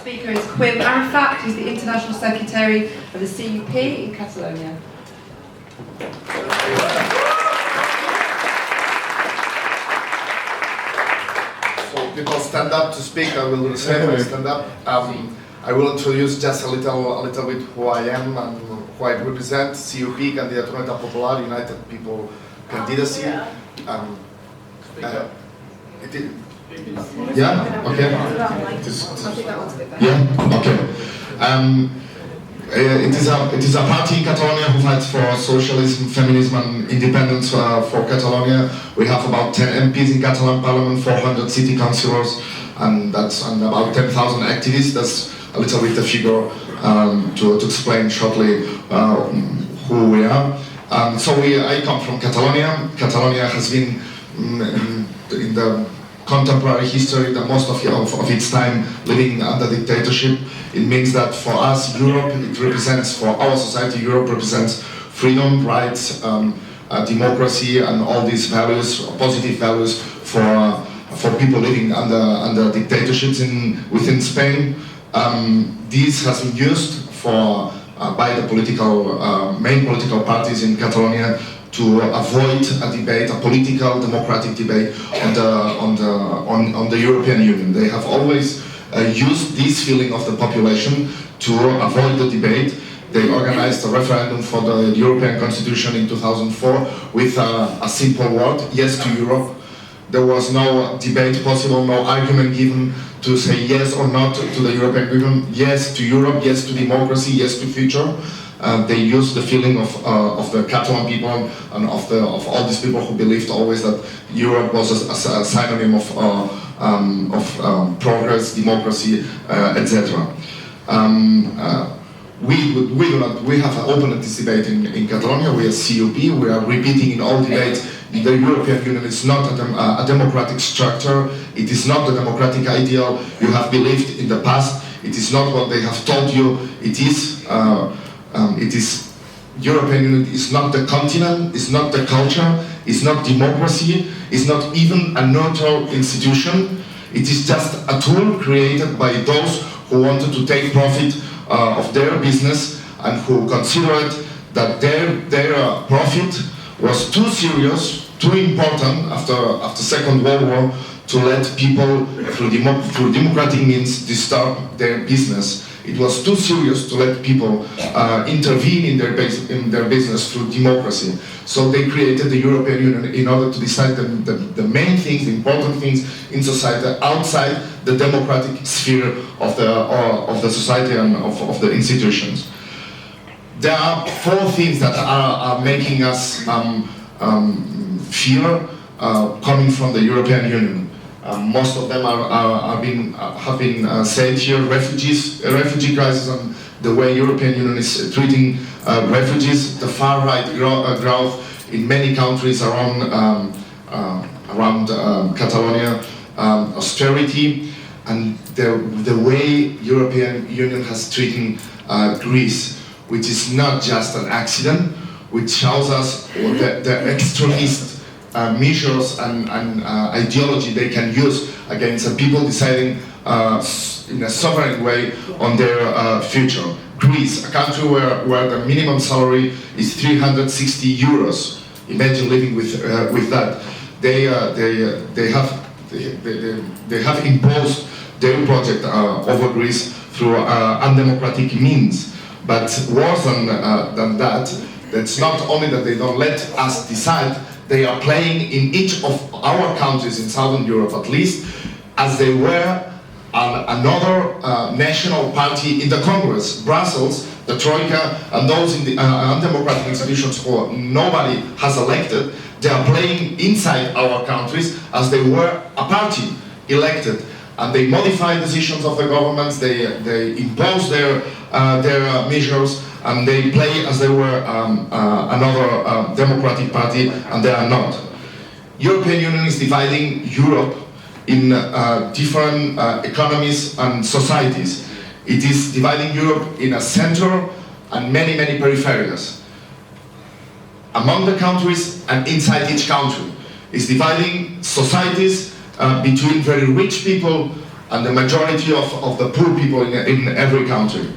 speaker is Quim Arrufat, who's the International Secretary of the CUP in Catalonia. So people stand up to speak. I will do the same. I stand up. I will introduce just a little bit who I am and who I represent. CUP, Candidatura Popular, United People Candidacy. Yeah. Okay. Yeah. Okay. It is a party in Catalonia who fights for socialism, feminism and independence for Catalonia. We have about 10 MPs in Catalan Parliament, 400 city councillors, and about 10,000 activists. That's a little bit the figure to explain shortly who we are. I come from Catalonia. Catalonia has been in the contemporary history, the most of its time living under dictatorship. It means that for us, Europe, it represents, for our society, Europe represents freedom, rights, democracy, and all these values, positive values for people living under dictatorships within Spain. This has been used by the main political parties in Catalonia to avoid a debate, a political, democratic debate on the European Union. They have always used this feeling of the population to avoid the debate. They organized a referendum for the European Constitution in 2004 with a simple word: yes to Europe. There was no debate possible, no argument given to say yes or not to the European Union. Yes to Europe, yes to democracy, yes to future. They used the feeling of the Catalan people and of all these people who believed always that Europe was a synonym of progress, democracy, etc. We have opened this debate in Catalonia. We are CUP. We are repeating in all debates: the European Union is not a democratic structure. It is not the democratic ideal you have believed in the past. It is not what they have told you. It is. European Union is not the continent, it's not the culture, it's not democracy, it's not even a neutral institution. It is just a tool created by those who wanted to take profit of their business and who considered that their profit was too serious, too important after Second World War to let people through democratic means disturb their business. It was too serious to let people intervene in their business through democracy. So they created the European Union in order to decide the main things, the important things in society outside the democratic sphere of the society and of the institutions. There are four things that are making us fear coming from the European Union. Most of them have been said here: refugee crisis, and the way European Union is treating refugees, the far right growth in many countries around Catalonia, austerity, and the way European Union has treated Greece, which is not just an accident, which shows us the extremist measures and ideology they can use against people deciding in a sovereign way on their future. Greece, a country where the minimum salary is 360 euros. Imagine living with that. They have imposed their project over Greece through undemocratic means. But worse than that, it's not only that they don't let us decide. They are playing in each of our countries in Southern Europe, at least, as they were another national party in the Congress. Brussels, the Troika, and those in the undemocratic institutions who nobody has elected, they are playing inside our countries as they were a party elected. And they modify decisions of the governments, they impose their measures, and they play as they were another democratic party, and they are not. European Union is dividing Europe in different economies and societies. It is dividing Europe in a center and many peripheries. Among the countries and inside each country. It's dividing societies between very rich people and the majority of the poor people in every country.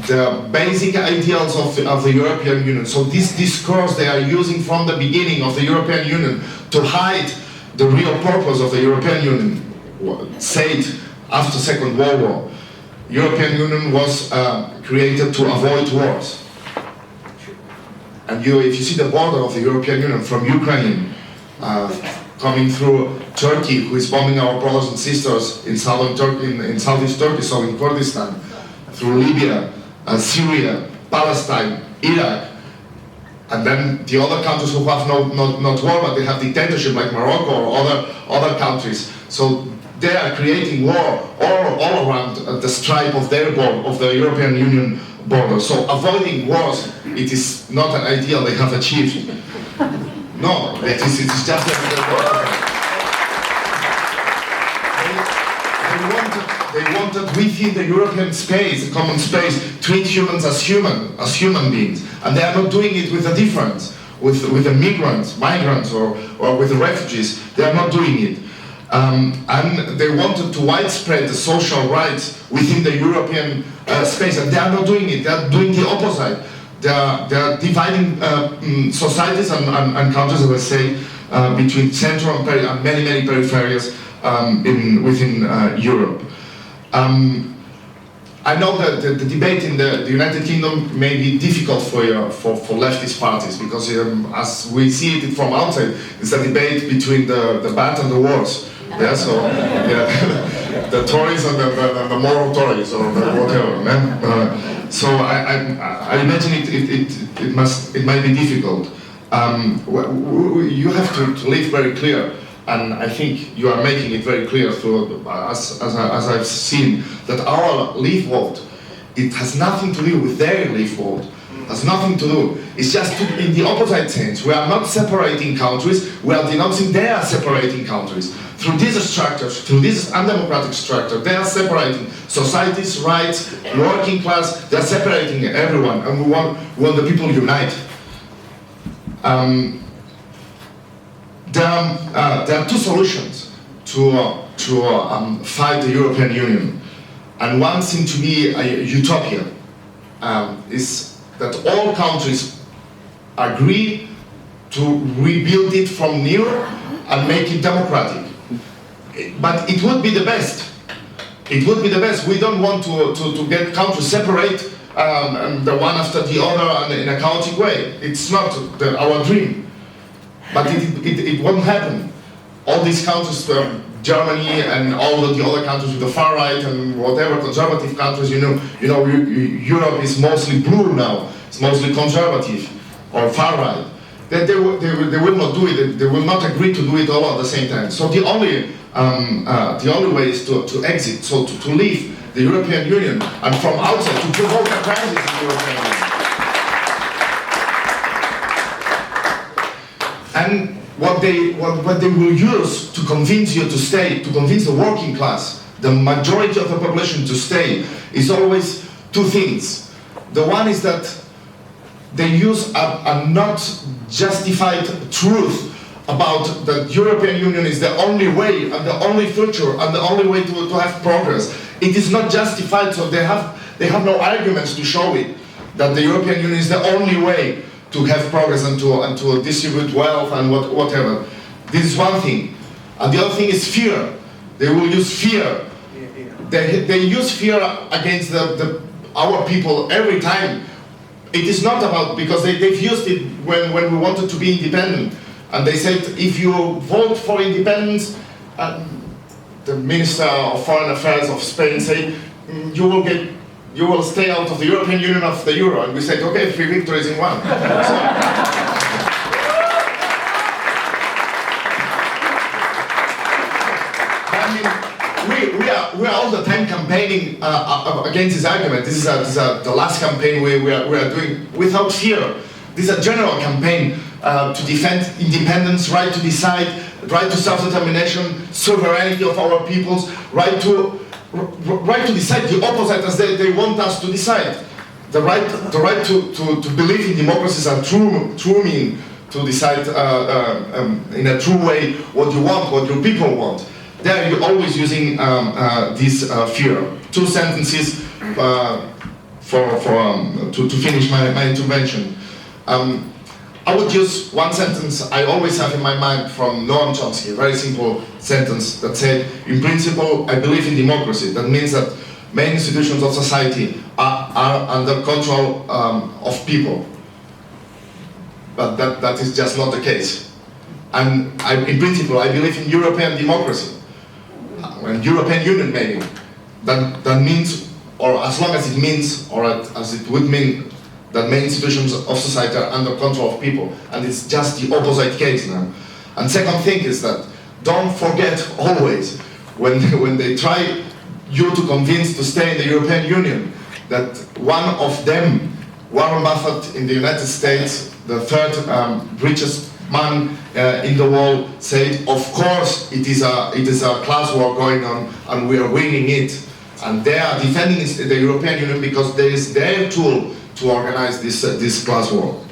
The basic ideals of the European Union. So this discourse they are using from the beginning of the European Union to hide the real purpose of the European Union, said after Second World War. European Union was created to avoid wars. And if you see the border of the European Union from Ukraine, coming through Turkey, who is bombing our brothers and sisters in southern Turkey, in southeast Turkey, so in Kurdistan, through Libya, Syria, Palestine, Iraq, and then the other countries who have not war, but they have dictatorship like Morocco or other countries. So they are creating war all around the stripe of their border, of the European Union border. So avoiding wars, it is not an ideal they have achieved. No, it is just they wanted within the European space, the common space, treat humans as human beings, and they are not doing it with a difference, with the migrants, or with the refugees. They are not doing it, and they wanted to widespread the social rights within the European space, and they are not doing it. They are doing the opposite. They are dividing societies and countries, as I say, between central and many peripheries within Europe. I know that the debate in the United Kingdom may be difficult for leftist parties, because as we see it from outside, it's a debate between the bad and the worse. Yeah, so yeah, the Tories and the moral Tories, or whatever. So I imagine it might be difficult. You have to live very clear. And I think you are making it very clear through, as I've seen, that our leave vote, it has nothing to do with their leave vote. Has nothing to do. It's just in the opposite sense. We are not separating countries. We are denouncing they are separating countries. Through these structures, through this undemocratic structure, they are separating societies, rights, working class. They are separating everyone, and we want the people to unite. There are two solutions to fight the European Union, and one seems to be a utopia. Is that all countries agree to rebuild it from new and make it democratic. But it would be the best. It would be the best. We don't want to get countries separate the one after the other and in a chaotic way. It's not our dream. But it won't happen. All these countries, Germany and all the other countries with the far right and whatever conservative countries, Europe is mostly blue now. It's mostly conservative or far right. They will not do it. They will not agree to do it all at the same time. So the only way is to exit. So to leave the European Union, and from outside to provoke a crisis in the European Union. And what they will use to convince you to stay, to convince the working class, the majority of the population to stay, is always two things. The one is that they use a not justified truth about the European Union is the only way and the only future and the only way to have progress. It is not justified, so they have no arguments to show it, that the European Union is the only way to have progress and to distribute wealth and whatever. This is one thing. And the other thing is fear. They will use fear. They use fear against our people every time. It is not about, because they've used it when we wanted to be independent. And they said, if you vote for independence, the Minister of Foreign Affairs of Spain said, you will stay out of the European Union, of the Euro. And we said, okay, 3 victories in one. We are all the time campaigning against this argument. This is the last campaign we are doing without fear. This is a general campaign to defend independence, right to decide, right to self-determination, sovereignty of our peoples, right to decide the opposite as they want us to decide. The right to believe in democracy is a true mean to decide in a true way what you want, what your people want. There you're always using this fear. Two sentences to finish my intervention. I would use one sentence I always have in my mind from Noam Chomsky, a very simple sentence that said, in principle, I believe in democracy. That means that main institutions of society are under control of people. But that is just not the case. And in principle, I believe in European democracy. And European Union maybe. That means, or as long as it means, or as it would mean, that main institutions of society are under control of people, and it's just the opposite case now. And second thing is that don't forget always, when they try you to convince to stay in the European Union, that one of them, Warren Buffett in the United States, the third richest man in the world, said, of course it is a class war going on and we are winning it. And they are defending the European Union because there is their tool to organize this class war.